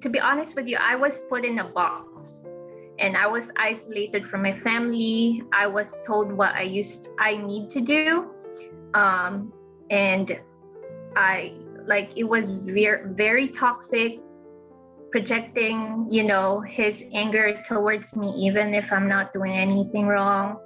to be honest with you, I was put in a box and I was isolated from my family. I was told what I need to do. And I like it was very toxic, projecting, his anger towards me, even if I'm not doing anything wrong.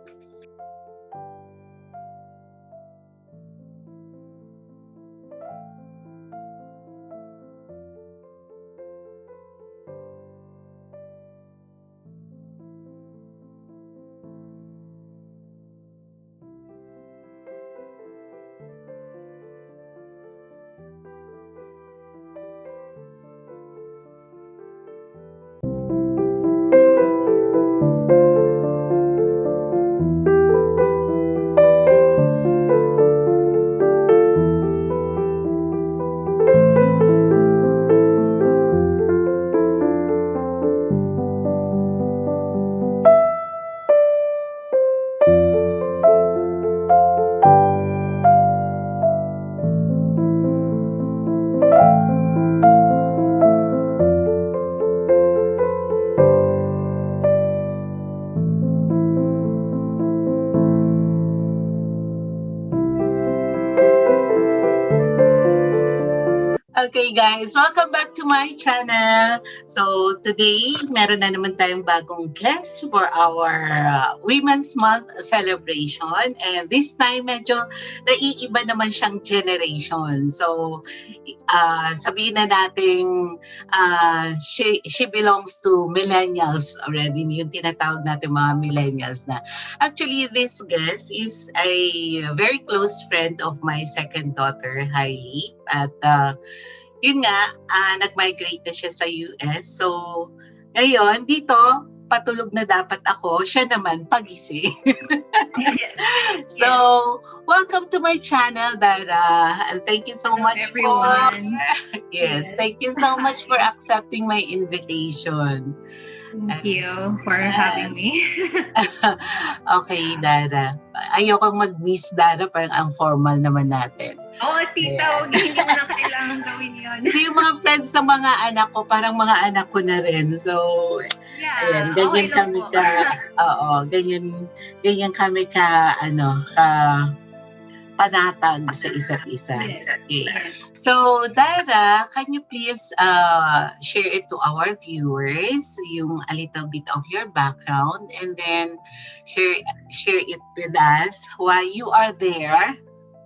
Okay guys, welcome back to my channel. So today, meron na naman tayong bagong guest for our Women's Month celebration. And this time, medyo naiiba naman siyang generation. So sabihin na natin, she belongs to millennials already. Yung tinatawag natin mga millennials na. Actually, this guest is a very close friend of my second daughter, Hailey. At yun nga, nag-migrate na siya sa US. So, ngayon, dito, patulog na dapat ako. Siya naman, pagising. So, welcome to my channel, Dara. And thank you so Hello, much everyone. Yes, thank you so much for accepting my invitation. Thank you for having me. Okay, Dara. Ayokong mag-miss, Dara. Parang ang formal naman natin. Oo, tita, hindi mo na kailangan gawin yun. Kasi yung mga friends ng mga anak ko, parang mga anak ko na rin. So, ayan, ganyan okay kami po. ganyan kami panatag sa isa't isa. Okay. So, Dara, can you please share it to our viewers, yung a little bit of your background, and then share it with us why you are there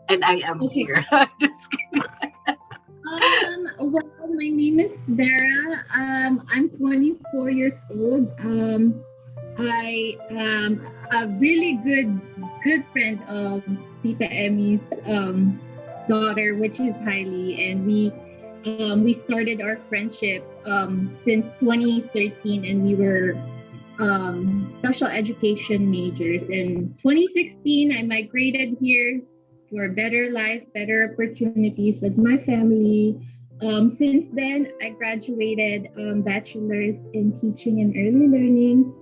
and I am here. Just kidding. Well, my name is Dara. I'm 24 years old. I am a really good friend of Tita Emmy's daughter, which is Hailey, and we started our friendship since 2013, and we were special education majors. In 2016, I migrated here for better life, better opportunities with my family. Since then, I graduated bachelor's in teaching and early learning,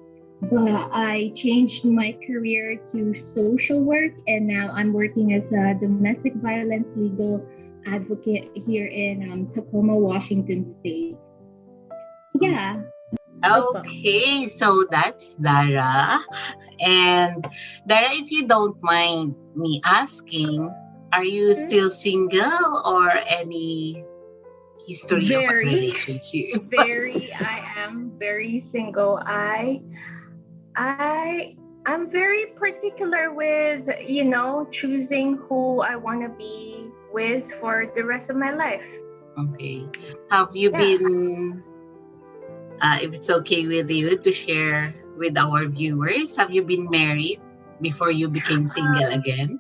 but I changed my career to social work, and now I'm working as a domestic violence legal advocate here in Tacoma, Washington State. Yeah. Okay, so that's Dara. And Dara, if you don't mind me asking, are you still single or any history of a relationship? I am very single. I'm very particular with, choosing who I want to be with for the rest of my life. Okay. Have you been, if it's okay with you to share with our viewers, have you been married before you became single again?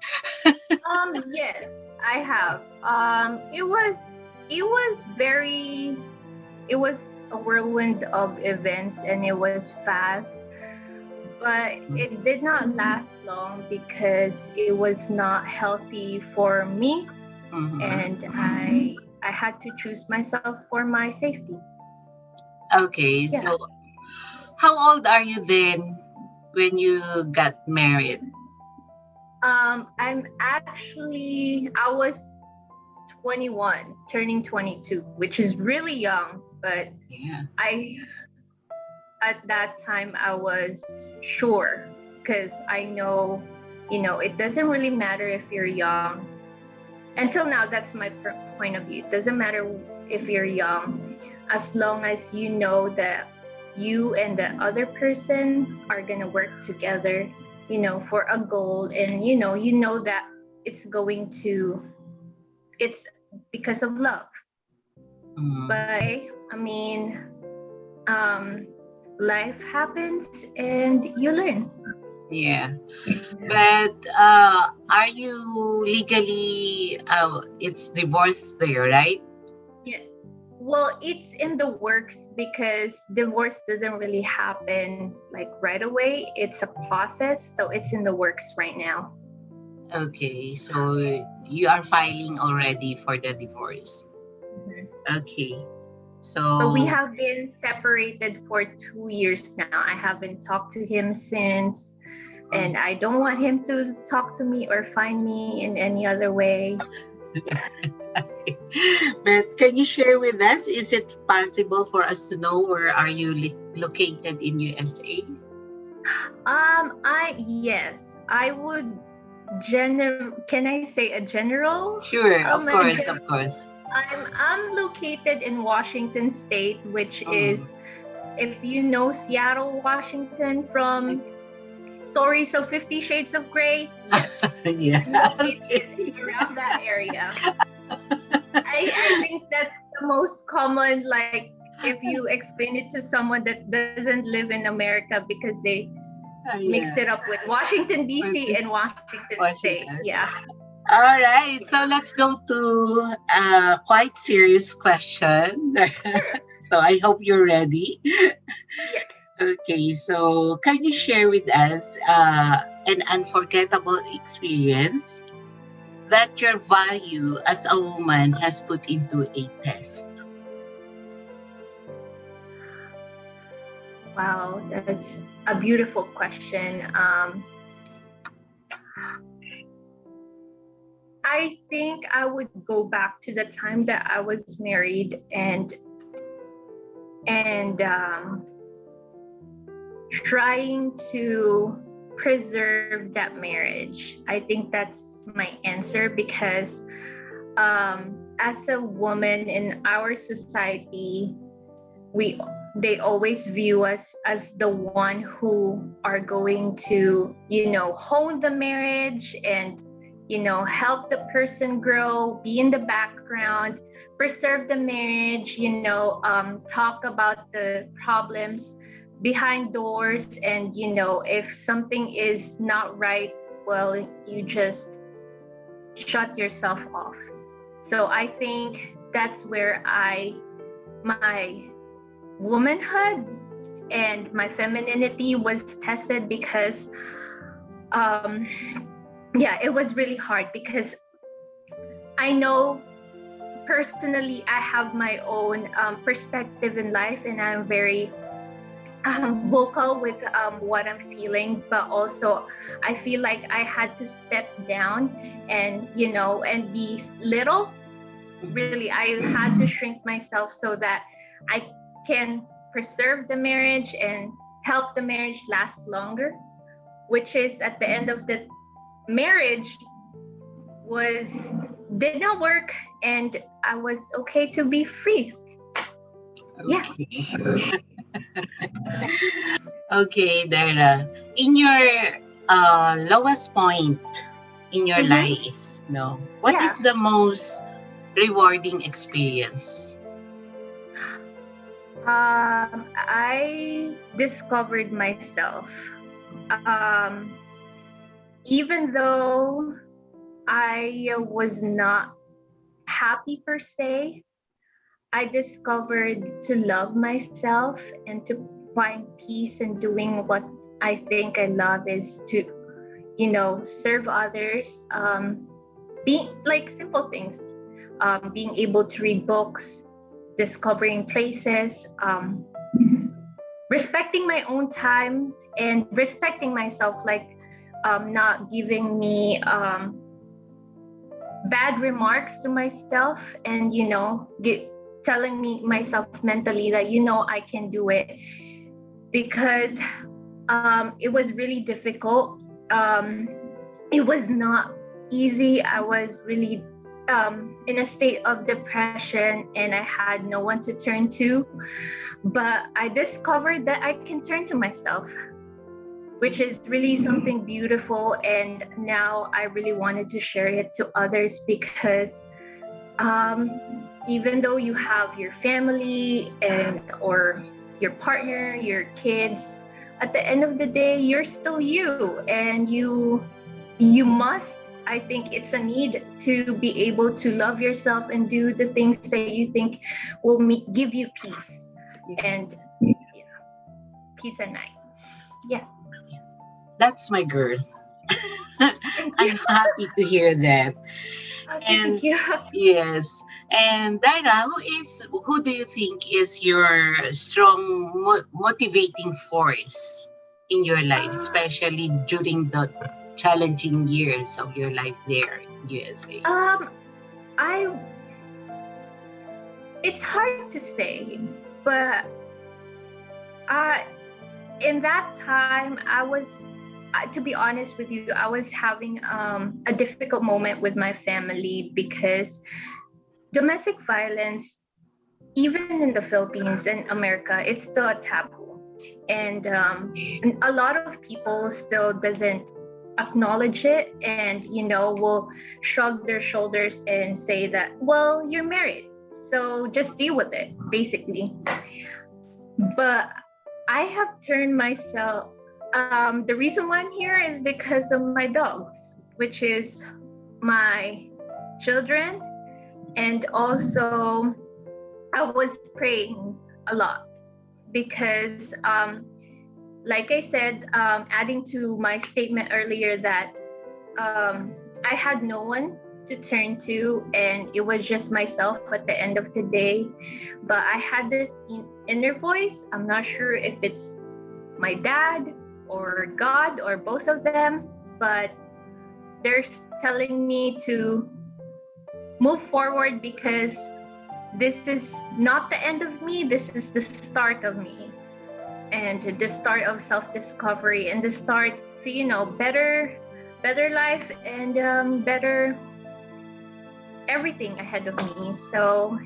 Yes, I have. It was a whirlwind of events, and it was fast, but it did not last long because it was not healthy for me, and I had to choose myself for my safety. Okay, so how old are you then when you got married? I was 21, turning 22, which is really young. But Yeah. I, at that time, I was sure because I know, it doesn't really matter if you're young. Until now, that's my point of view. It doesn't matter if you're young, as long as you know that you and the other person are gonna work together, for a goal, and you know that it's going to, it's because of love. Mm, But I mean, um, life happens and you learn. yeah. But are you legally, it's divorce there, right? Yes. Well, it's in the works because divorce doesn't really happen like right away. It's a process, so it's in the works right now. Okay, so you are filing already for the divorce. Mhm. Okay, But we so have been separated for 2 years now. I haven't talked to him since, and mm, I don't want him to talk to me or find me in any other way. Yeah. okay. But can you share with us? Is it possible for us to know where are you located in USA? I would can I say a general? Sure, of A course, of course. I'm located in Washington State, which Mm. is, if you know Seattle, Washington, from Okay. Stories of 50 Shades of Grey. Yes, Yeah. I'm located Okay. around that area. I think that's the most common, like, if you explain it to someone that doesn't live in America, because they mix it Yeah. up with Washington With D.C. the and Washington State. Washington. Yeah. All right. So let's go to a quite serious question. Sure. So I hope you're ready. Yes. Okay. So can you share with us an unforgettable experience that your value as a woman has put into a test? Wow, that's a beautiful question. I think I would go back to the time that I was married, and trying to preserve that marriage. I think that's my answer, because as a woman in our society, we they always view us as the one who are going to, hone the marriage, and help the person grow, be in the background, preserve the marriage, talk about the problems behind doors, and if something is not right, well, you just shut yourself off. So I think that's where my womanhood and my femininity was tested, because um yeah, it was really hard, because I know personally I have my own perspective in life, and I'm very vocal with what I'm feeling, but also I feel like I had to step down, and and be little. Mhm. Really, I had to shrink myself so that I can preserve the marriage and help the marriage last longer, which is, at the end of the marriage, was did not work, and I was okay to be free. Yeah. Okay. Okay, Dara. In your lowest point in your Mm-hmm. life, no, what is Yeah. the most rewarding experience? I discovered myself. Um, Even though I was not happy per se, I discovered to love myself and to find peace in doing what I think I love, is to, serve others, being like simple things, being able to read books, discovering places, respecting my own time, and respecting myself, like, not giving me bad remarks to myself, and telling me myself mentally that I can do it, because it was really difficult. It was not easy. I was really in a state of depression, and I had no one to turn to. But I discovered that I can turn to myself, which is really something beautiful. And now I really wanted to share it to others, because even though you have your family or your partner, your kids, at the end of the day, you're still you, and you must. I think it's a need to be able to love yourself and do the things that you think will give you peace and peace at night. Yeah. That's my girl. Thank I'm you. happy to hear that. And Thank you. yes, and Dara, who do you think is your strong motivating force in your life, especially during the challenging years of your life there in USA? I It's hard to say, but in that time, to be honest with you, I was having a difficult moment with my family, because domestic violence, even in the Philippines and America, it's still a taboo, and a lot of people still doesn't acknowledge it, and will shrug their shoulders and say that, well, you're married, so just deal with it, basically. But I have turned myself. The reason why I'm here is because of my dogs, which is my children, and also I was praying a lot, because, like I said, adding to my statement earlier, that I had no one to turn to, and it was just myself at the end of the day. But I had this inner voice. I'm not sure if it's my dad or God or both of them, but they're telling me to move forward, because this is not the end of me. This is the start of me, and the start of self-discovery, and the start to better life, and better everything ahead of me. So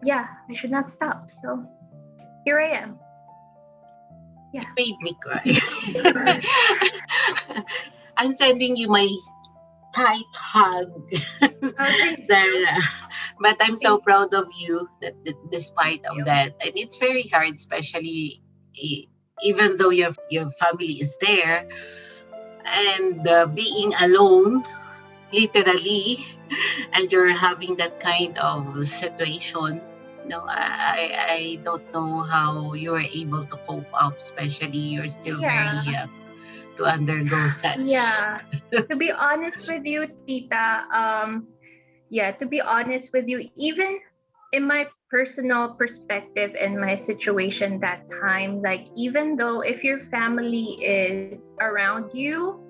yeah, I should not stop. So here I am. Yeah. You made me cry. I'm sending you my tight hug, Thank you. Dara. But I'm so proud of you that despite of that, and it's very hard, especially even though your family is there, and being alone, literally, and you're having that kind of situation. No, I don't know how you're able to cope up, especially you're still very Yeah. young to undergo such. Yeah. To be honest with you, Tita, to be honest with you, even in my personal perspective and my situation that time, like, even though if your family is around you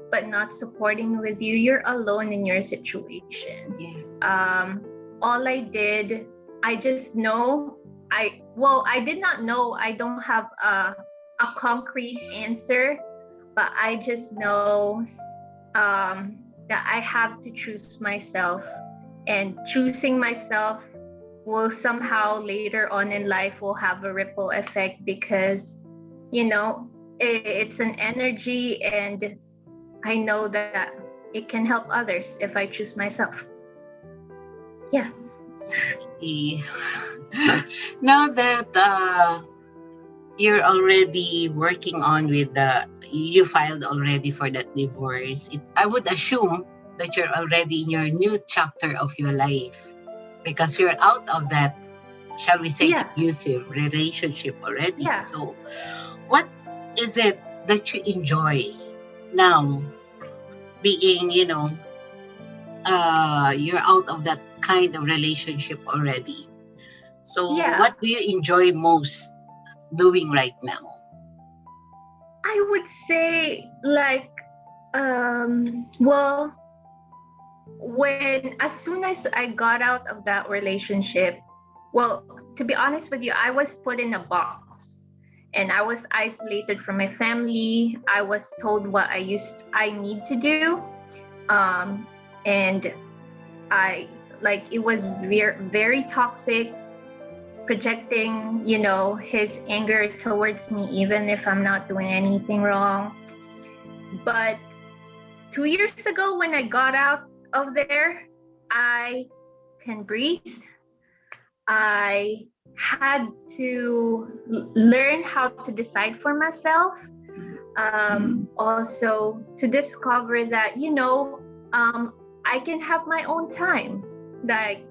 but not supporting with you, you're alone in your situation. Yeah. All I did, I just know, I did not know. I don't have a concrete answer, but I just know that I have to choose myself, and choosing myself will somehow later on in life will have a ripple effect, because it's an energy, and I know that it can help others if I choose myself. Yeah. Now that you're already working on with you filed already for that divorce, I would assume that you're already in your new chapter of your life, because you're out of that, shall we say, abusive relationship already. Yeah. So what is it that you enjoy now, being you're out of that kind of relationship already? So what do you enjoy most doing right now? I would say, like, when as soon as I got out of that relationship, well, to be honest with you, I was put in a box and I was isolated from my family. I was told what I need to do. Um, and I like it was very toxic, projecting, his anger towards me, even if I'm not doing anything wrong. But 2 years ago, when I got out of there, I can breathe. I had to learn how to decide for myself. Also, to discover that, I can have my own time. Like,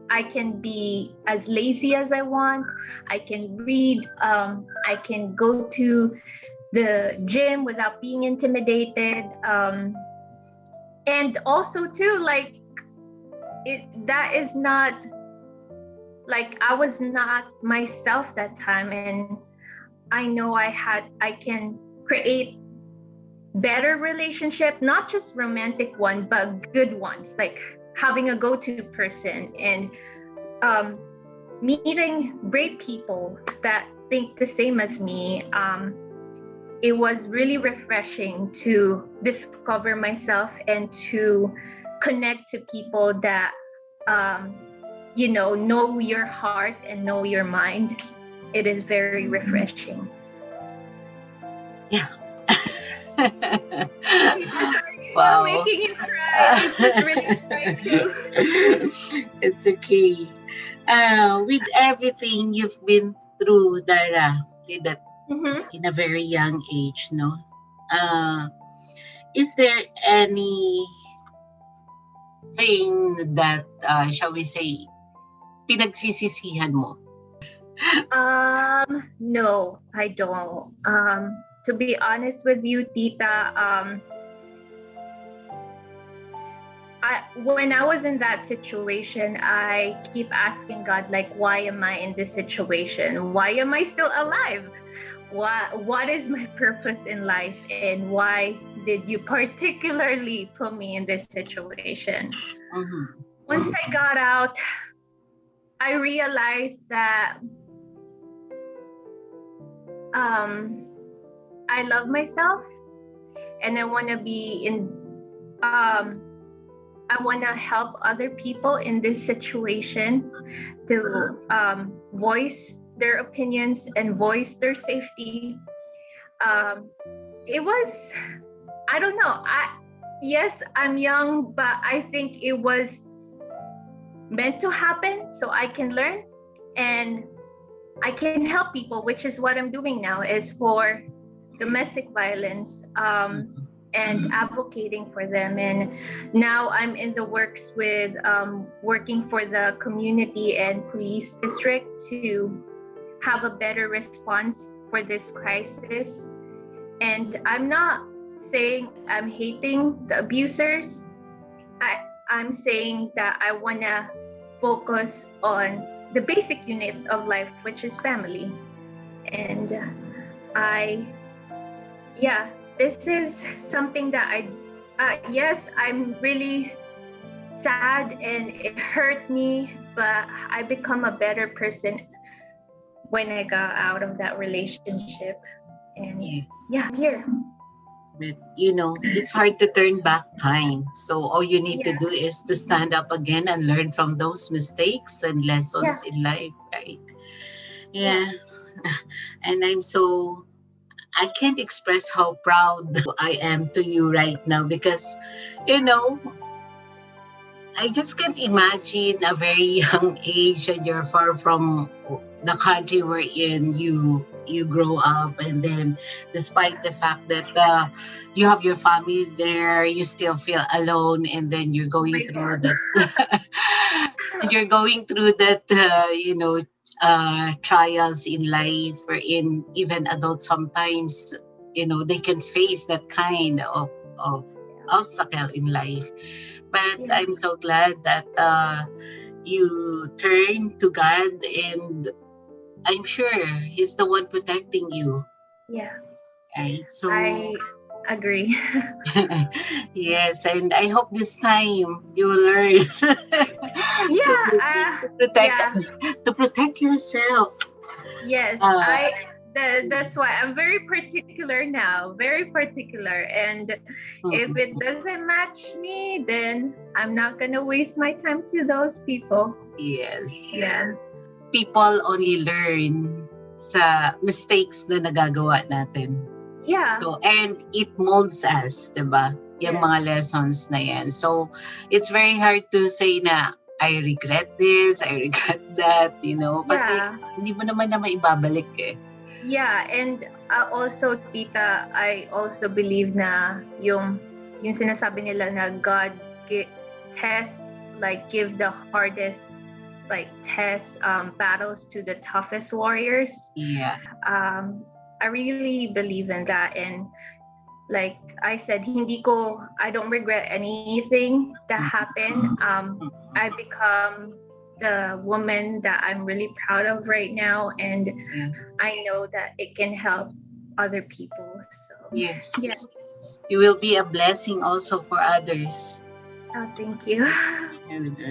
I can be as lazy as I want. I can read. I can go to the gym without being intimidated. And also, too, like, that is not like I was not myself that time, and I know I can create better relationship, not just romantic one, but good ones, like having a go-to person and um, meeting great people that think the same as me. It was really refreshing to discover myself and to connect to people that um, know your heart and know your mind. It is very refreshing. Yeah. I'm Wow. making you cry. I just really cried too. It's okay. With everything you've been through, Dara, with that Mm-hmm. in a very young age, no? Uh, is there anything that, shall we say, pinagsisisihan mo? No, I don't. To be honest with you, Tita, when I was in that situation, I keep asking God, like, why am I in this situation? Why am I still alive? What is my purpose in life, and why did you particularly put me in this situation? Mm-hmm. Once I got out, I realized that um, I love myself, and I want to be in. Um, I want to help other people in this situation to voice their opinions and voice their safety. Um, it was, I don't know. Yes, I'm young, but I think it was meant to happen so I can learn and I can help people, which is what I'm doing now, is for domestic violence. And advocating for them. And now I'm in the works with working for the community and police district to have a better response for this crisis. And I'm not saying I'm hating the abusers. I'm saying that I want to focus on the basic unit of life, which is family. And I yeah, this is something that yes, I'm really sad and it hurt me, but I become a better person when I got out of that relationship. And Yes. yeah, I'm here. But it's hard to turn back time. So all you need to Yeah, do is to stand up again and learn from those mistakes and yeah, lessons in life, right? yeah, Yeah. And I can't express how proud I am to you right now because, you know, I just can't imagine a very young age and you're far from the country wherein you grow up, and then despite the fact that you have your family there, you still feel alone, and then you're oh going my through God. that you're going through that trials in life, wherein even adults sometimes they can face that kind of obstacle in life. But Yeah, I'm so glad that you turn to God, and I'm sure He's the one protecting you, yeah. right? So, I Agree. Yes, and I hope this time you will learn to Yeah, to protect yeah. to protect yourself. Yes, Uh, that's why I'm very particular now, very particular. And if mm, it doesn't match me, then I'm not gonna waste my time to those people. yes. Yeah. People only learn sa mistakes na nagagawa natin. Yeah. So, and it molds us, diba? Yung Yes. mga lessons na yan. So, it's very hard to say na, I regret this, I regret that, kasi Yeah. hindi mo naman na maibabalik eh. Yeah, and also, Tita, I also believe na yung sinasabi nila na God test, like give the hardest like test battles to the toughest warriors. Yeah. I really believe in that, and like I said, I don't regret anything that happened. I become the woman that I'm really proud of right now, and Yeah. I know that it can help other people. So Yes. yeah. You will be a blessing also for others. Oh, thank you.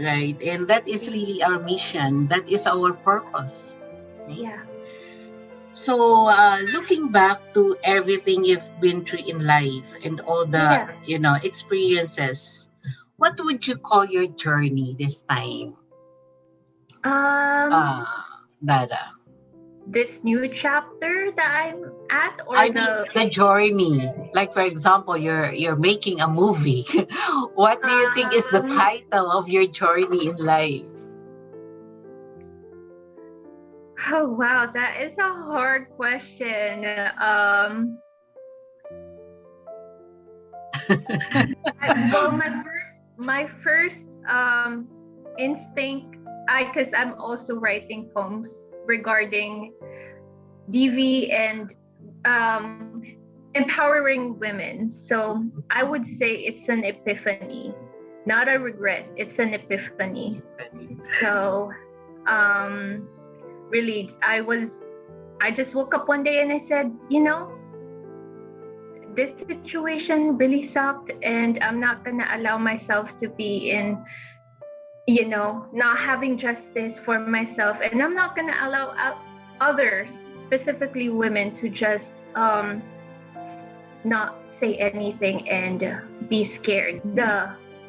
Right. And that is really our mission. That is our purpose. Yeah. So, looking back to everything you've been through in life and all the, Yeah. experiences, what would you call your journey this time, Um, Dara? this new chapter that I'm at, or I mean, the the journey. Like, for example, you're making a movie. What do you think is the title of your journey in life? Oh wow, that is a hard question. Well, my first instinct, because I'm also writing poems regarding DV and empowering women. So I would say it's an epiphany, not a regret. It's an epiphany. So really, I just woke up one day and I said, this situation really sucked, and I'm not gonna allow myself to be in, not having justice for myself, and I'm not gonna allow others, specifically women, to just not say anything and be scared.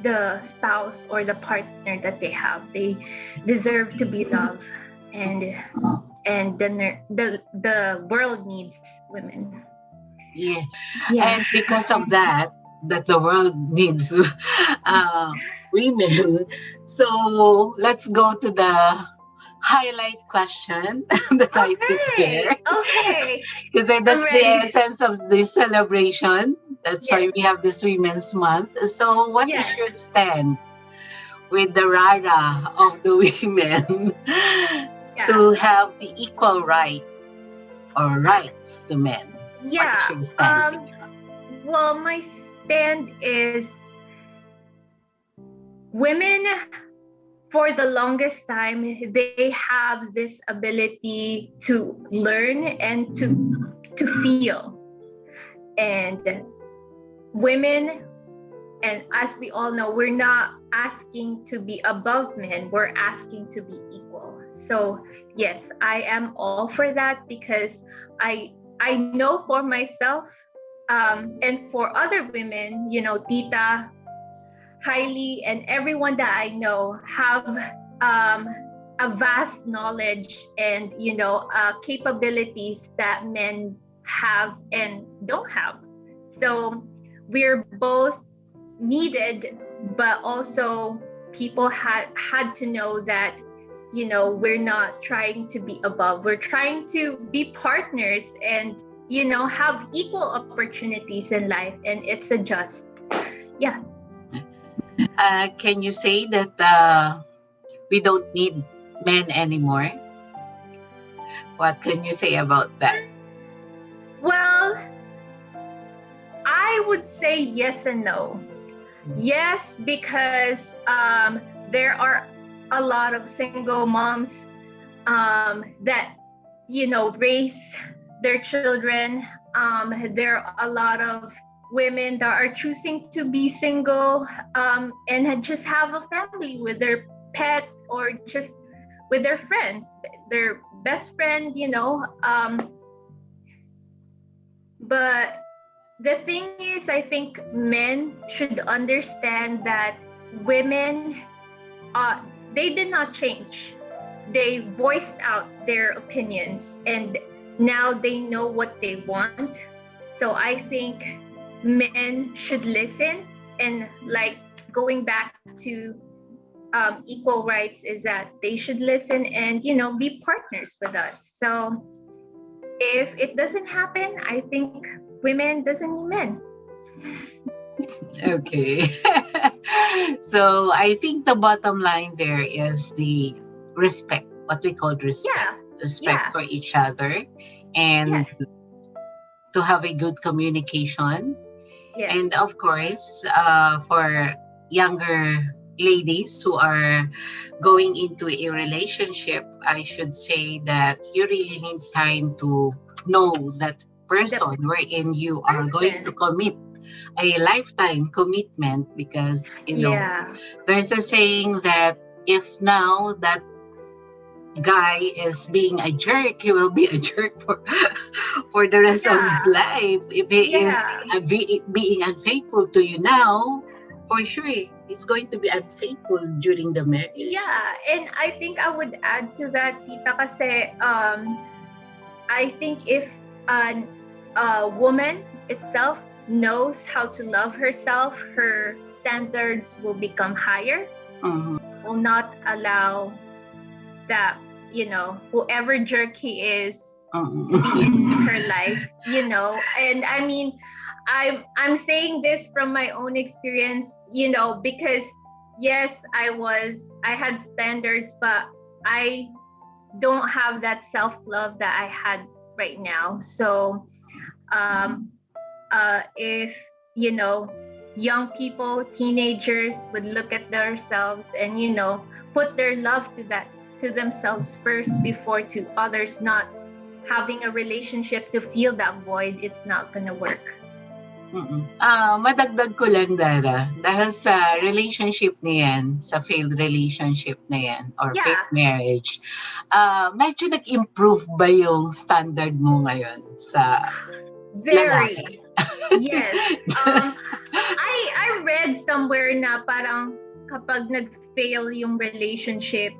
The spouse or the partner that they have, they deserve to be loved, and the world needs women. Yes. Yeah. And because of that the world needs women. So let's go to the highlight question that I prepared. Okay. Because that's I'm the ready. essence of this celebration. That's why Yes. we have this Women's Month. So what is Yes. your stand with the Rara of the women to have the equal right or rights to men? What is your stand? Well, my stand is women, for the longest time, they have this ability to learn and to feel. And women, and as we all know, we're not asking to be above men, we're asking to be equal. So yes, I am all for that, because I know for myself, and for other women, Tita, Kylie, and everyone that I know have a vast knowledge and capabilities that men have and don't have. So we're both needed, but also people had to know that we're not trying to be above. We're trying to be partners and have equal opportunities in life, and it's a just. Yeah. Can you say that we don't need men anymore? What can you say about that? Well, I would say yes and no. Yes, because there are a lot of single moms that raise their children. There are a lot of women that are choosing to be single, and just have a family with their pets or just with their friends, their best friend, but the thing is, I think men should understand that women, uh, they did not change. They voiced out their opinions and now they know what they want. So I think men should listen, and like going back to equal rights is that they should listen and be partners with us. So if it doesn't happen, I think women doesn't need men. Okay. So I think the bottom line there is the respect, what we call respect, Yeah, respect yeah, for each other, and yes, to have a good communication. yes, And of course, for younger ladies who are going into a relationship, I should say that you really need time to know that the person wherein you are going to person. commit a lifetime commitment, because Yeah, there's a saying that if now that guy is being a jerk, he will be a jerk for for the rest of his yeah, life. If he is yeah, being unfaithful to you now, for sure he's going to be unfaithful during the marriage. yeah. And I think I would add to that, Tita, kasi I think if a woman itself knows how to love herself, her standards will become higher, Mhm. will not allow that, whoever jerk he is Mhm. to be in her life, And I mean, I'm saying this from my own experience, because yes, I had standards, but I don't have that self-love that I had right now. So um if young people, teenagers would look at themselves and put their love to themselves first before to others, not having a relationship to fill that void, it's not gonna work. Madagdag ko lang, Dara, dahil sa relationship na yan, sa failed relationship na yan, or Yeah, failed marriage, medyo nag-improve ba yung standard mo ngayon sa lalaki? very. Yes. I read somewhere na parang kapag nag-fail yung relationship,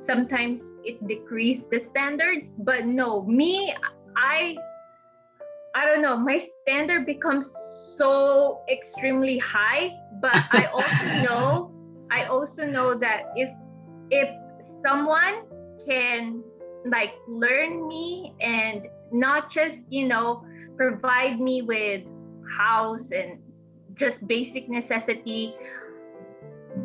sometimes it decrease the standards. But no, me, I I don't know, my standard becomes so extremely high. But I also know that if someone can like learn me and not just provide me with house and just basic necessity,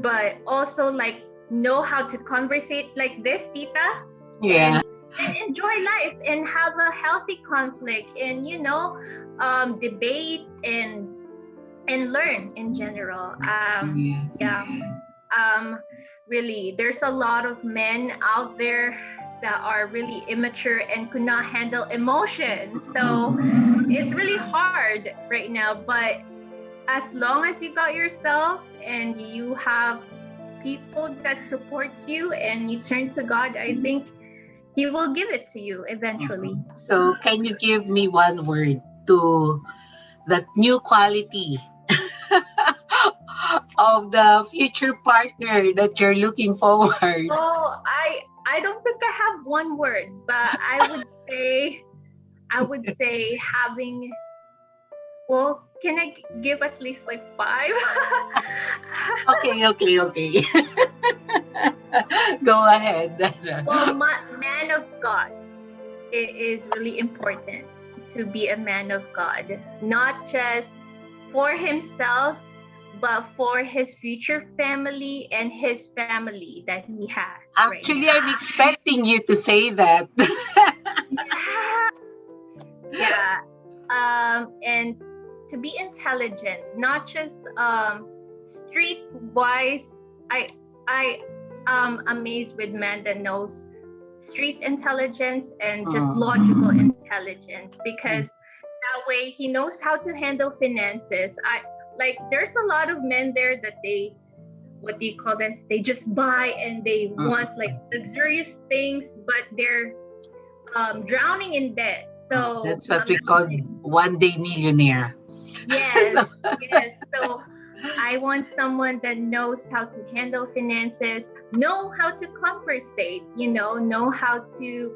but also like know how to conversate like this, Tita, Yeah. and enjoy life and have a healthy conflict and debate and learn in general. Yeah. Yeah. um Really, there's a lot of men out there that are really immature and could not handle emotions, so it's really hard right now. But as long as you got yourself and you have people that supports you and you turn to God, I think he will give it to you eventually. So, can you give me one word to that new quality of the future partner that you're looking forward? Oh, I don't think I have one word, but I would say having, well, can I give at least like five? Okay, okay, okay. Go ahead, Dara. Well, man of God, it is really important to be a man of God, not just for himself, but for his future family and his family that he has right Actually, now. I'm expecting you to say that. Yeah, yeah. And to be intelligent, not just street-wise. I amazed with men that knows street intelligence and just logical intelligence, because That way he knows how to handle finances. I like there's a lot of men there that they, what do you call this? They just buy and they want like luxurious things, but they're drowning in debt. So That's what we call one day millionaire. yes, So, yes. So I want someone that knows how to handle finances, know how to compensate, know how to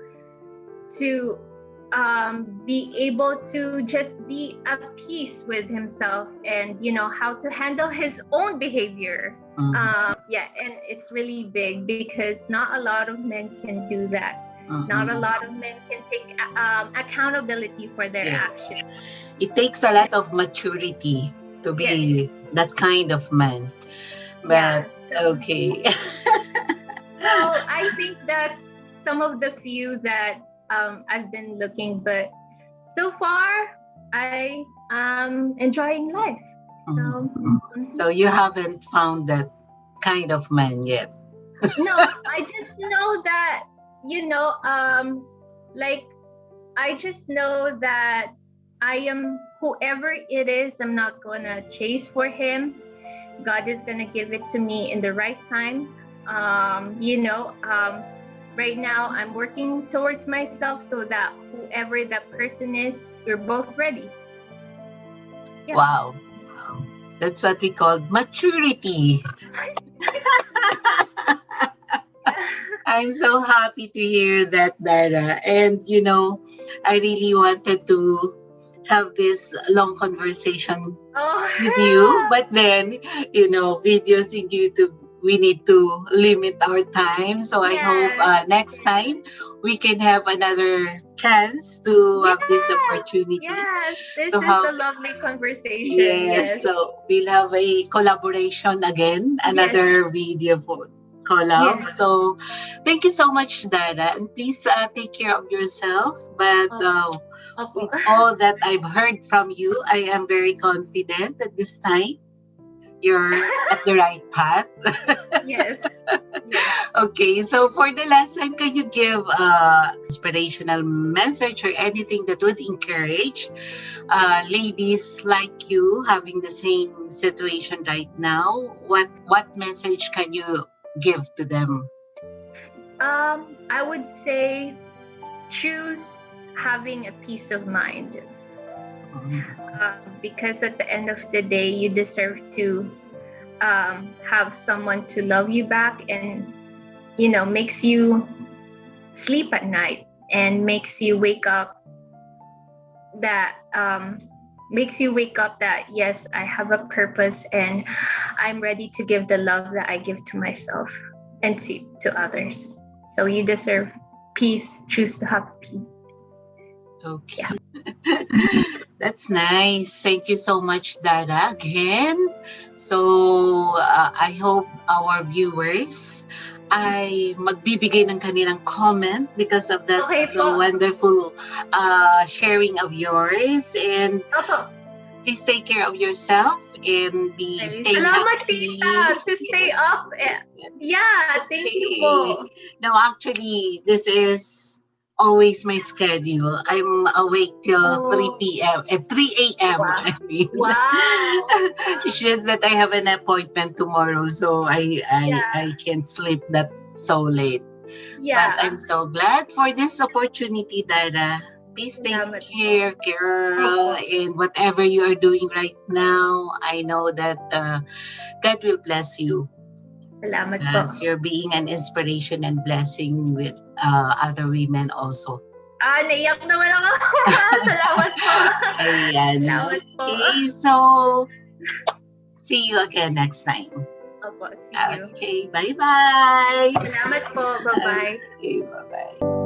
be able to just be at peace with himself, and how to handle his own behavior. Yeah, and it's really big because not a lot of men can do that. Not a lot of men can take accountability for their yes. actions. It takes a lot of maturity to be that kind of man. Yeah. But okay. So I think that's some of the few that I've been looking, but so far I am enjoying life. So So you haven't found that kind of man yet. no, I just know that like I just know that I am whoever it is. I'm not gonna chase for him. God is gonna give it to me in the right time. Right now I'm working towards myself so that whoever that person is, we're both ready. Yeah. Wow. That's what we call maturity. I'm so happy to hear that, Dara. And, I really wanted to have this long conversation with you. But then, videos in YouTube, we need to limit our time. So I hope next time we can have another chance to have this opportunity. Yes, this to is have, a lovely conversation. yes, so we'll have a collaboration again, another video for collab. Yes. So thank you so much, Dara, and please take care of yourself. But with all that I've heard from you, I am very confident that this time you're at the right path. Yes. Okay, so for the last time, can you give inspirational message or anything that would encourage ladies like you having the same situation right now? What message can you give to them? I would say choose having a peace of mind. Because at the end of the day, you deserve to have someone to love you back, and makes you sleep at night, and makes you wake up that yes, I have a purpose, and I'm ready to give the love that I give to myself and to others. So you deserve peace. Choose to have peace. Okay. Yeah. That's nice. Thank you so much, Dara, again. So, I hope our viewers ay magbibigay ng kanilang comment because of that so wonderful sharing of yours. And please take care of yourself and be staying healthy. Tita, to stay up. Yeah, thank you po. No, actually, this is always my schedule. I'm awake till 3 p.m. at 3 a.m. Wow. I mean. Wow. It's just that I have an appointment tomorrow, so I can't sleep that so late. Yeah. But I'm so glad for this opportunity, Dara. Please take care, girl, and whatever you are doing right now, I know that God will bless you. Salamat Because you're being an inspiration and blessing with other women also. Naiyak naman ako. Salamat po. Ayan. Salamat po. Okay, so see you again next time. Opo, see you. Okay, bye-bye. Salamat po. Bye-bye. Okay, bye-bye.